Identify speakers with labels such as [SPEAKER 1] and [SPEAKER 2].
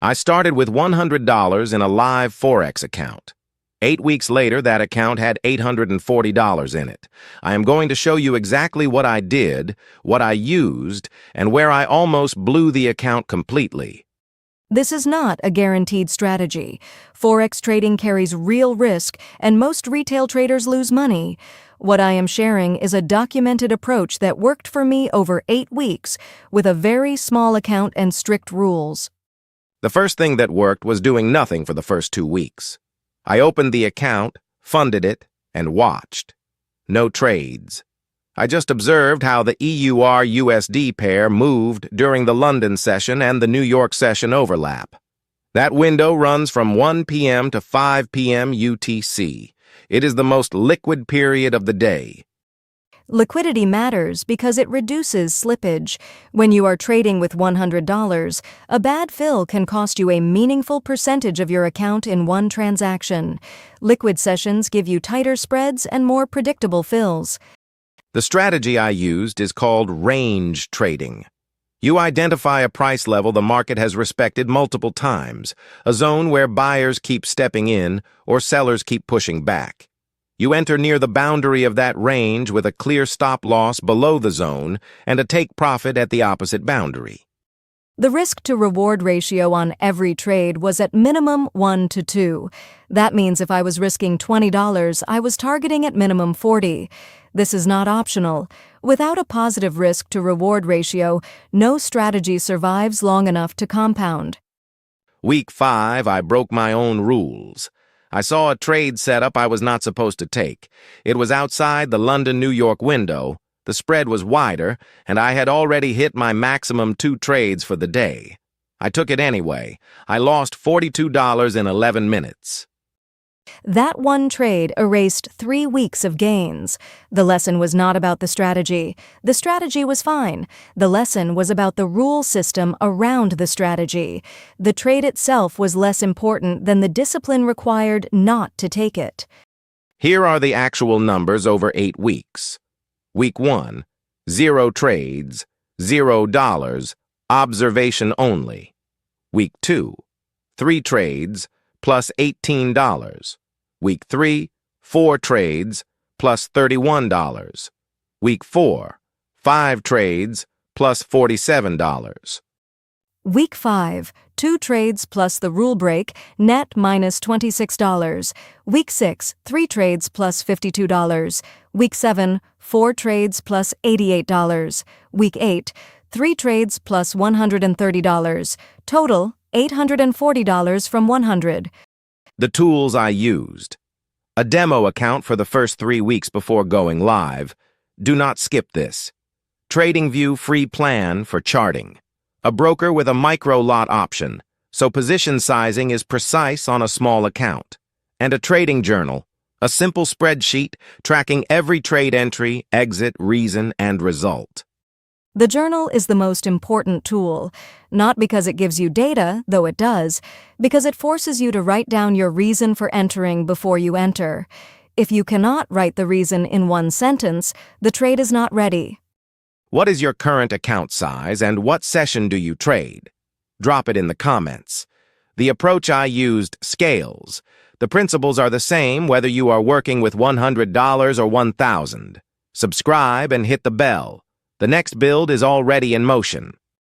[SPEAKER 1] I started with $100 in a live Forex account. 8 weeks later, that account had $840 in it. I am going to show you exactly what I did, what I used, and where I almost blew the account completely.
[SPEAKER 2] This is not a guaranteed strategy. Forex trading carries real risk, and most retail traders lose money. What I am sharing is a documented approach that worked for me over 8 weeks, with a very small account and strict rules.
[SPEAKER 1] The first thing that worked was doing nothing for the first 2 weeks. I opened the account, funded it, and watched. No trades. I just observed how the EUR-USD pair moved during the London session and the New York session overlap. That window runs from 1 p.m. to 5 p.m. UTC. It is the most liquid period of the day.
[SPEAKER 2] Liquidity matters because it reduces slippage. When you are trading with $100, a bad fill can cost you a meaningful percentage of your account in one transaction. Liquid sessions give you tighter spreads and more predictable fills.
[SPEAKER 1] The strategy I used is called range trading. You identify a price level the market has respected multiple times, a zone where buyers keep stepping in or sellers keep pushing back. You enter near the boundary of that range with a clear stop loss below the zone and a take profit at the opposite boundary.
[SPEAKER 2] The risk-to-reward ratio on every trade was at minimum 1 to 2. That means if I was risking $20, I was targeting at minimum 40. This is not optional. Without a positive risk-to-reward ratio, no strategy survives long enough to compound.
[SPEAKER 1] Week 5, I broke my own rules. I saw a trade setup I was not supposed to take. It was outside the London-New York window, the spread was wider, and I had already hit my maximum 2 trades for the day. I took it anyway. I lost $42 in 11 minutes.
[SPEAKER 2] That one trade erased 3 weeks of gains. The lesson was not about the strategy. The strategy was fine. The lesson was about the rule system around the strategy. The trade itself was less important than the discipline required not to take it.
[SPEAKER 1] Here are the actual numbers over 8 weeks. Week 1, 0 trades, $0, observation only. Week 2, 3 trades, plus $18. Week 3, 4 trades, plus $31. Week 4, 5 trades, plus $47.
[SPEAKER 2] Week 5, 2 trades plus the rule break, net minus $26. Week 6, 3 trades plus $52. Week 7, 4 trades plus $88. Week 8, 3 trades plus $130. Total, $840 from $100.
[SPEAKER 1] The tools I used. A demo account for the first 3 weeks before going live. Do not skip this. TradingView free plan for charting. A broker with a micro lot option, so position sizing is precise on a small account. And a trading journal, a simple spreadsheet tracking every trade entry, exit, reason, and result.
[SPEAKER 2] The journal is the most important tool, not because it gives you data, though it does, because it forces you to write down your reason for entering before you enter. If you cannot write the reason in one sentence, the trade is not ready.
[SPEAKER 1] What is your current account size and what session do you trade? Drop it in the comments. The approach I used scales. The principles are the same whether you are working with $100 or $1,000. Subscribe and hit the bell. The next build is already in motion.